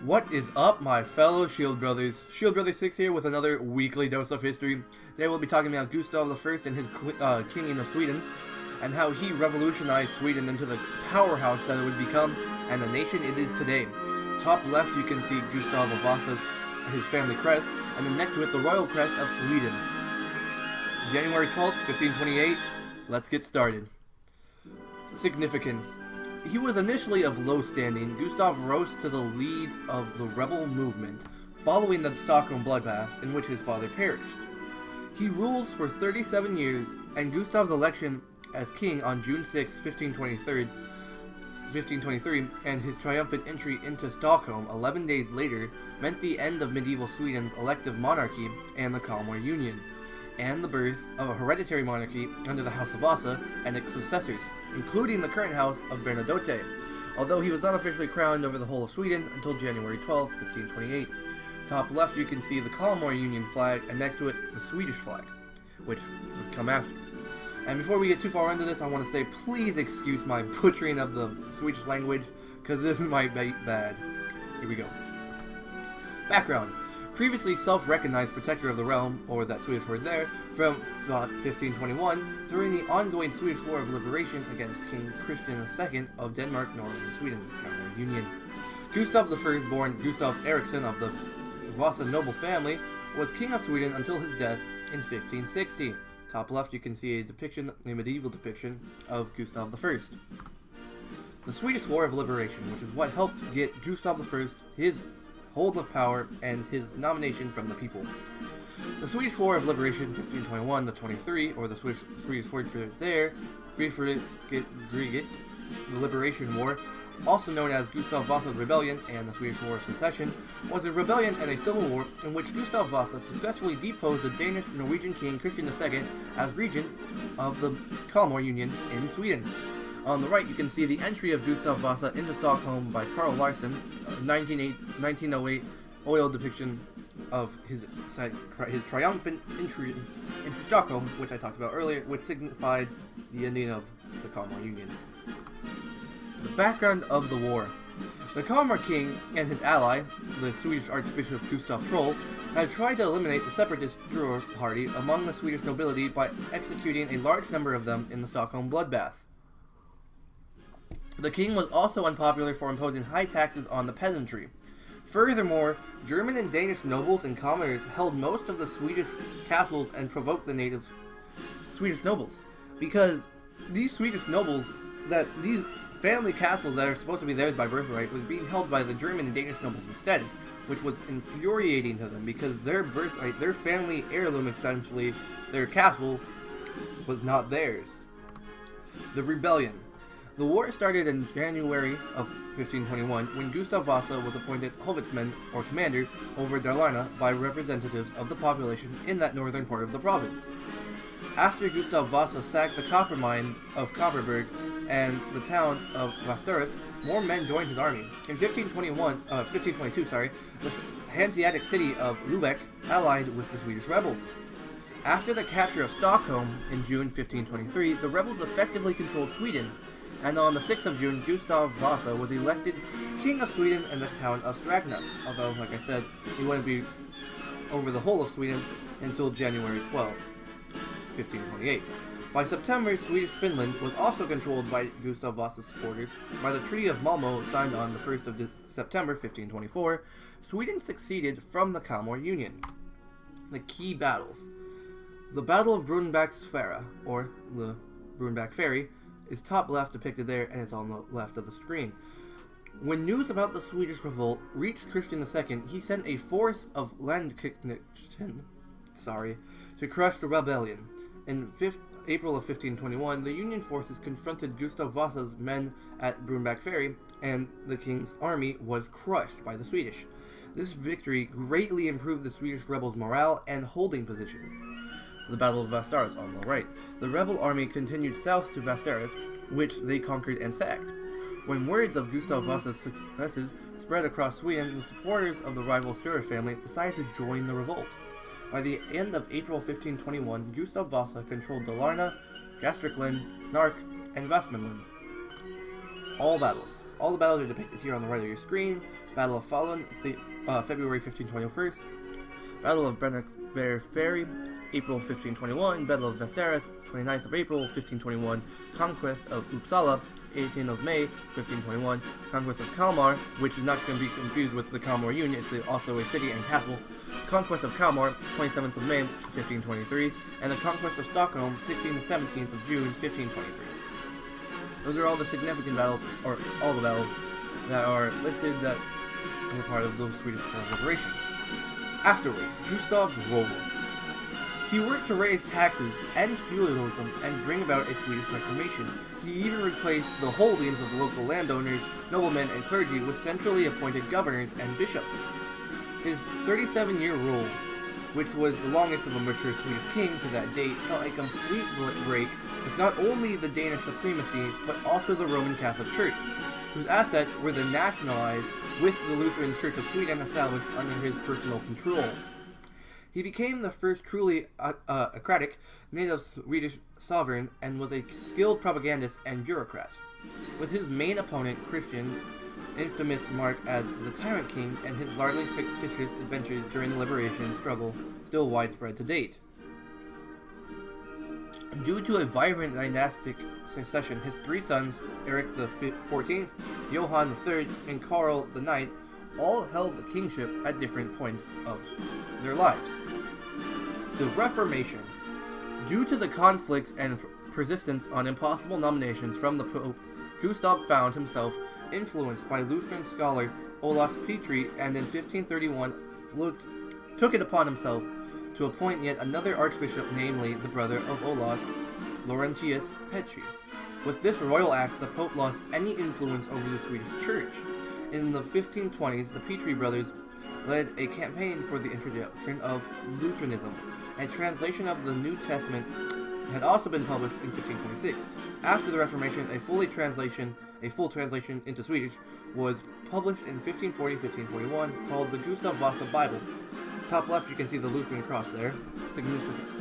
What is up, my fellow Shield Brothers? Shield Brother 6 here with another weekly dose of history. Today we'll be talking about Gustav I and his King of Sweden, and how he revolutionized Sweden into the powerhouse that it would become, and the nation it is today. Top left you can see Gustav Vasa's his family crest, and then next to it the royal crest of Sweden. January 12th, 1528, let's get started. Significance. He was initially of low standing. Gustav rose to the lead of the rebel movement following the Stockholm bloodbath in which his father perished. He rules for 37 years, and Gustav's election as king on June 6, 1523, and his triumphant entry into Stockholm 11 days later meant the end of medieval Sweden's elective monarchy and the Kalmar Union, and the birth of a hereditary monarchy under the House of Vasa and its successors, including the current House of Bernadotte, although he was not officially crowned over the whole of Sweden until January 12, 1528. Top left you can see the Kalmar Union flag, and next to it the Swedish flag, which would come after. And before we get too far into this, I want to say please excuse my butchering of the Swedish language, because this might be bad. Here we go. Background. Previously self-recognized protector of the realm, or that Swedish word there, from 1521, during the ongoing Swedish War of Liberation against King Christian II of Denmark, Norway, and Sweden, Kalmar Union. Gustav I, born Gustav Eriksson of the Vasa noble family, was king of Sweden until his death in 1560. Top left you can see a depiction, a medieval depiction, of Gustav I. The Swedish War of Liberation, which is what helped get Gustav I his hold of power and his nomination from the people. The Swedish War of Liberation 1521-23, or the Swedish word for there, Griget, the Liberation War, also known as Gustav Vasa's Rebellion and the Swedish War of Secession, was a rebellion and a civil war in which Gustav Vasa successfully deposed the Danish-Norwegian king Christian II as regent of the Kalmar Union in Sweden. On the right, you can see the entry of Gustav Vasa into Stockholm by Carl Larsson, 1908 oil depiction of his triumphant entry into Stockholm, which I talked about earlier, which signified the ending of the Kalmar Union. The background of the war. The Kalmar king and his ally, the Swedish Archbishop Gustav Troll, had tried to eliminate the separatist Druid party among the Swedish nobility by executing a large number of them in the Stockholm bloodbath. The king was also unpopular for imposing high taxes on the peasantry. Furthermore, German and Danish nobles and commoners held most of the Swedish castles and provoked the native Swedish nobles, because these Swedish nobles, these family castles that are supposed to be theirs by birthright, was being held by the German and Danish nobles instead, which was infuriating to them because their birthright, their family heirloom essentially, their castle, was not theirs. The rebellion. The war started in January of 1521 when Gustav Vasa was appointed Hovitsman, or commander, over Dalarna by representatives of the population in that northern part of the province. After Gustav Vasa sacked the copper mine of Kopparberg and the town of Västerås, more men joined his army. In 1522, the Hanseatic city of Lubeck allied with the Swedish rebels. After the capture of Stockholm in June 1523, the rebels effectively controlled Sweden, and on the 6th of June, Gustav Vasa was elected King of Sweden in the town of Strängnäs, although, like I said, he wouldn't be over the whole of Sweden until January 12, 1528. By September, Swedish Finland was also controlled by Gustav Vasa's supporters. By the Treaty of Malmo, signed on the 1st of September 1524, Sweden succeeded from the Kalmar Union. The key battles. The Battle of Brunnsbacksfjärden, or the Brunnsback Ferry, is top left depicted there, and it's on the left of the screen. When news about the Swedish revolt reached Christian II, he sent a force of Landsknechten to crush the rebellion. In April of 1521, the Union forces confronted Gustav Vasa's men at Brunnsback Ferry, and the king's army was crushed by the Swedish. This victory greatly improved the Swedish rebels' morale and holding positions. The Battle of Västerås on the right. The rebel army continued south to Västerås, which they conquered and sacked. When words of Gustav Vasa's successes spread across Sweden, the supporters of the rival Sture family decided to join the revolt. By the end of April 1521, Gustav Vasa controlled Dalarna, Gästrikland, Nark, and Västmanland. All battles. All the battles are depicted here on the right of your screen. Battle of Falun, February 1521. Battle of Brennicksberg Ferry, April 1521. Battle of Västerås, 29th of April 1521. Conquest of Uppsala, 18th of May 1521. Conquest of Kalmar, which is not going to be confused with the Kalmar Union, it's also a city and castle. Conquest of Kalmar, 27th of May 1523. And the Conquest of Stockholm, 16th and 17th of June 1523. Those are all the significant battles, or all the battles, that are listed that were part of the Swedish Reformation. Afterwards, Gustav's role. He worked to raise taxes and feudalism and bring about a Swedish Reformation. He even replaced the holdings of the local landowners, noblemen, and clergy with centrally appointed governors and bishops. His 37-year rule, which was the longest of a mature Swedish king to that date, saw a complete break with not only the Danish supremacy, but also the Roman Catholic Church, whose assets were then nationalized with the Lutheran Church of Sweden established under his personal control. He became the first truly autocratic native Swedish sovereign and was a skilled propagandist and bureaucrat, with his main opponent, Christians, infamous mark as the Tyrant King, and his largely fictitious adventures during the liberation struggle still widespread to date. Due to a vibrant dynastic succession, his three sons, Eric the XIV, Johann III, and Karl IX, all held the kingship at different points of their lives. The Reformation. Due to the conflicts and persistence on impossible nominations from the Pope, Gustav found himself influenced by Lutheran scholar Olaus Petri, and in 1531 took it upon himself to appoint yet another archbishop, namely the brother of Olaus, Laurentius Petri. With this royal act, the Pope lost any influence over the Swedish Church. In the 1520s, the Petri brothers led a campaign for the introduction of Lutheranism. A translation of the New Testament had also been published in 1526. After the Reformation, a full translation into Swedish was published in 1540-1541 called the Gustav Vasa Bible. Top left, you can see the Lutheran cross there,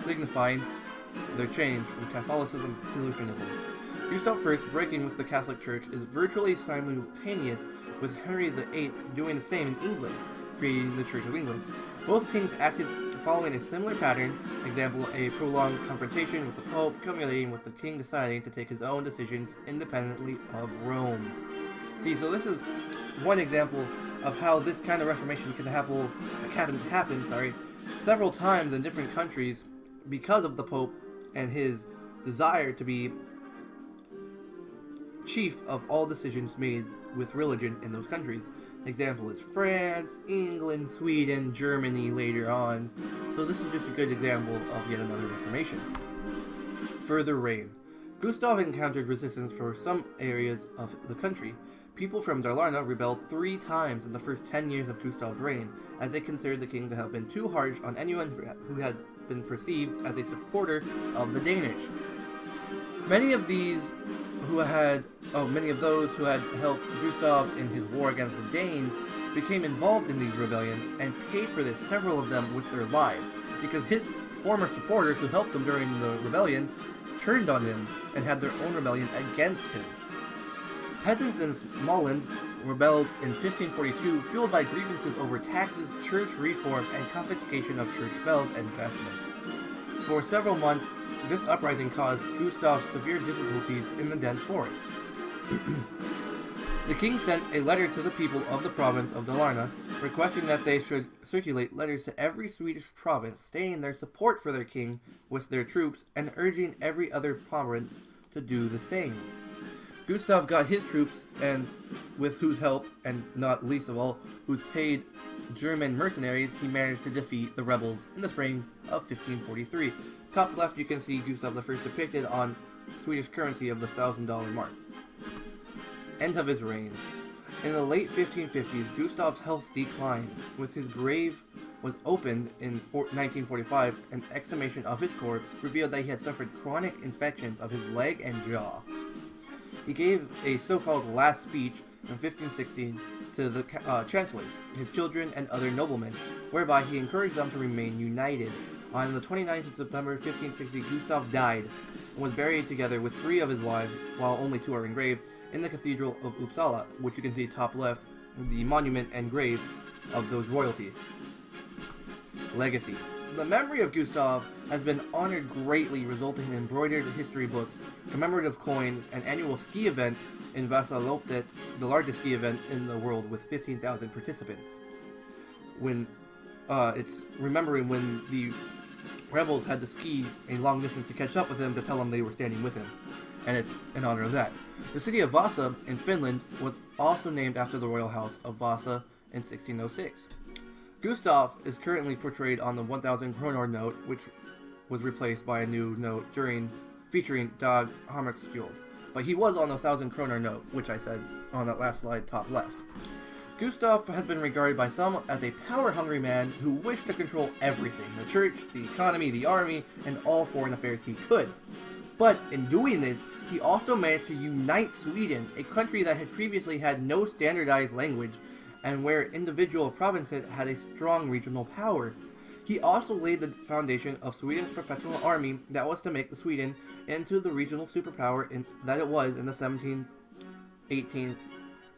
signifying their change from Catholicism to Lutheranism. Gustav I's breaking with the Catholic Church is virtually simultaneous with Henry VIII doing the same in England, creating the Church of England. Both kings acted following a similar pattern, example, a prolonged confrontation with the Pope, culminating with the king deciding to take his own decisions independently of Rome. See, so this is one example of how this kind of Reformation can happen several times in different countries because of the Pope and his desire to be chief of all decisions made with religion in those countries. Example is France, England, Sweden, Germany later on. So this is just a good example of yet another Reformation. Further reign. Gustav encountered resistance for some areas of the country. People from Dalarna rebelled 3 times in the first 10 years of Gustav's reign, as they considered the king to have been too harsh on anyone who had been perceived as a supporter of the Danish. Many of those who had helped Gustav in his war against the Danes became involved in these rebellions and paid for this, several of them with their lives, because his former supporters who helped him during the rebellion turned on him and had their own rebellion against him. Peasants in Småland rebelled in 1542, fueled by grievances over taxes, church reform, and confiscation of church bells and vestments. For several months, this uprising caused Gustav severe difficulties in the dense forest. The king sent a letter to the people of the province of Dalarna, requesting that they should circulate letters to every Swedish province, stating their support for their king with their troops, and urging every other province to do the same. Gustav got his troops, and with whose help, and not least of all, whose paid German mercenaries, he managed to defeat the rebels in the spring of 1543. Top left, you can see Gustav I depicted on Swedish currency of the $1,000 mark. End of his reign. In the late 1550s, Gustav's health declined. With his grave was opened in 1945, an exhumation of his corpse revealed that he had suffered chronic infections of his leg and jaw. He gave a so-called last speech in 1516 to the chancellors, his children, and other noblemen, whereby he encouraged them to remain united. On the 29th of September 1560, Gustav died and was buried together with 3 of his wives, while only 2 are engraved, in the Cathedral of Uppsala, which you can see top left, the monument and grave of those royalty. Legacy. The memory of Gustav has been honored greatly, resulting in embroidered history books, commemorative coins, an annual ski event in Vasaloppet, the largest ski event in the world with 15,000 participants. When it's remembering when the rebels had to ski a long distance to catch up with him to tell him they were standing with him, and it's in honor of that. The city of Vasa in Finland was also named after the royal house of Vasa in 1606. Gustav is currently portrayed on the 1,000 kroner note, which was replaced by a new note featuring Dag Hammarskjöld. But he was on the 1,000 kroner note, which I said on that last slide, top left. Gustav has been regarded by some as a power-hungry man who wished to control everything, the church, the economy, the army, and all foreign affairs he could. But in doing this, he also managed to unite Sweden, a country that had previously had no standardized language, and where individual provinces had a strong regional power. He also laid the foundation of Sweden's professional army that was to make the Sweden into the regional superpower that it was in the 17th, 18th,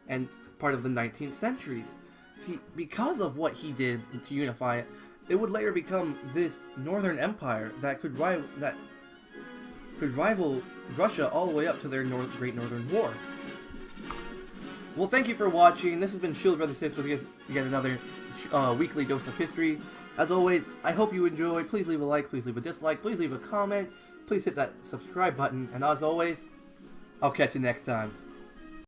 and part of the 19th centuries. See, because of what he did to unify it, it would later become this northern empire that could rival Russia all the way up to their Great Northern War. Well, thank you for watching. This has been Shield Brother 6 with yet another weekly dose of history. As always, I hope you enjoy. Please leave a like, please leave a dislike, please leave a comment, please hit that subscribe button, and as always, I'll catch you next time.